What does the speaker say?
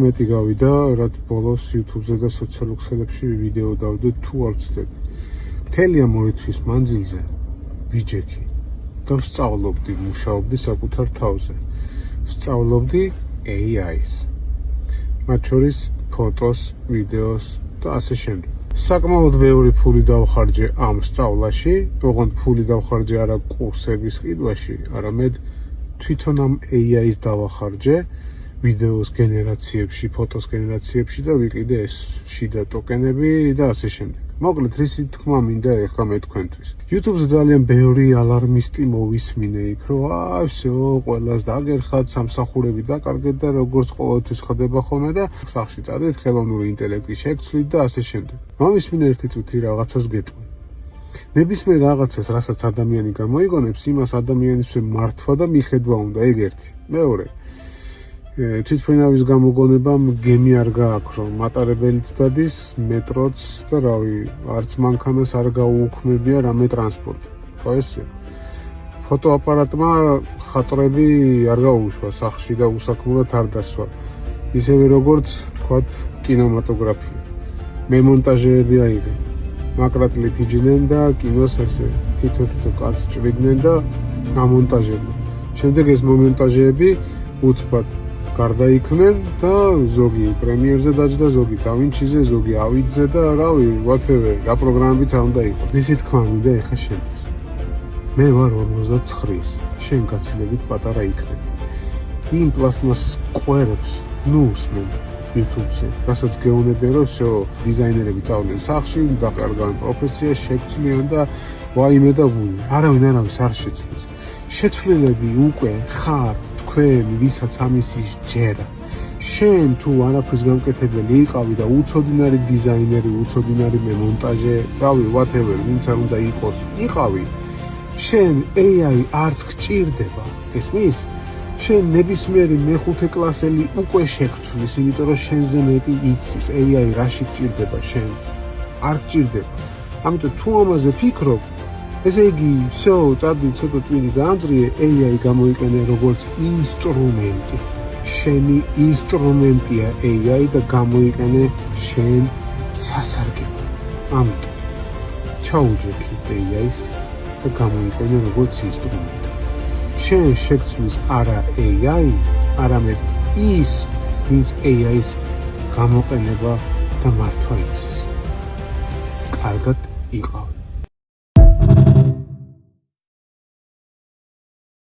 მეტი გავიდა, რაც ბოლოს YouTube-ზე და სოციალურ ქსელებში ვიდეო დავდე თუ არ ვცდები. მთელი ამ ორი თვის მანძილზე ვიჯექი და ვსწავლობდი, მუშაობდი საკუთარ თავზე. ვსწავლობდი AI-ს. მათ შორის ფოტოს, ვიდეოს და ასე შემდეგ. საკმაოდ ბევრი ფული დავხარჯე ამ სწავლაში, ოღონდ ფული დავხარჯე არა კურსების ყიდვაში, არამედ თვითონ ამ AI-ს დავახარჯე ვიდეოს გენერაციებში, ფოტოს გენერაციებში და ვიყიდე ეს შიდა ტოკენები და ასე შემდეგ. მოკლედ, რისი თქმა მინდა ეხლა მე თქვენთვის. YouTube-ზე ძალიან ბევრი ალარმისტი მოვისმინე იქ, რომ всё, ყველას დაგერხათ, სამსახურები დაკარგეთ და როგორც ყოველთვის ხდება ხოლმე და სახში წადეთ, ხელოვნური ინტელექტი შეგცვლით და ასე შემდეგ. მომისმინე ერთი წუთი რაღაცას გეტყვი. ნებისმიერ რაღაცას, რასაც ადამიანი გამოიგონებს, იმას ადამიანისთვის მართვა და მიხედვა უნდა, ეგ ერთი. მეორე, თვითმფრინავის გამოგონებამ გემი არ გააქვს, რომ მატარებელიც დადის, მეტროც და რავი, არც მანქანას არ გაუუქმებია რამე ტრანსპორტი. ხო ესე? ფოტოაპარატმა ხატრები არ გაუშვა სახში და უსაქმურად არ დასვა. ისევე როგორც, თქვათ, კინემატოგრაფია. მემონტაჟეები აიღე. მაკრატლით იჯდნენ და კინოს ესე თითო კაცს ჭრიდნენ და გამონტაჟებდნენ. შემდეგ ეს მომონტაჟეები უცბად გარდაიქმნენ და ზოგი პრემიერზე დაჯდა, ზოგი დავინჩიზე, ზოგი ავიდზე და რავი, whatever, რა პროგრამებიც არ უნდა იყოს. ისი თქმა მინდა ეხა შენთვის. მე ვარ 59-ის, შენ გაცილებით პატარა იქნები. იმ პლასტმასის კვერებს ნუ უსმენ YouTube-ზე, რასაც გეუბნებიან, რომ всё, დიზაინერები წავდნენ სახში, დაკარგავენ პროფესია, შეგცვლიან და ვაიმე და ვუი. არავინ არავის არ შეცვლის. შეცვლილები უკვე ხართ თქვენ, ვისაც ამისი ჯერა. შენ თუ არაფრის გამკეთებელი იყავი და უცოდინარი დიზაინერი, უცოდინარი მემონტაჟე, რავი, whatever, ვინც არ უნდა იყოს, იყავი. შენ AI არც გჭირდება, ესმის? შენ ნებისმიერი მეხუთე კლასელი უკვე შეგცვლის, იმიტომ რომ შენზე მეტი იცის, AI რაში გჭირდება შენ. არ გჭირდება. ამიტომ თუ ამაზე ფიქრობ, ესე იგი, всё, წადი ცოტა ტვინი დაანძრიე, AI გამოიყენე როგორც ინსტრუმენტი. შენი ინსტრუმენტია AI და გამოიყენე შენ სასარგებლოდ. ამიტომ ჩაუჯექი AI-ს და გამოიყენე როგორც ინსტრუმენტი. შენ შეგცვლის არა AI, არამედ ის, ვინც AI-ს გამოყენება და მართვა იცის. კარგად იყავ.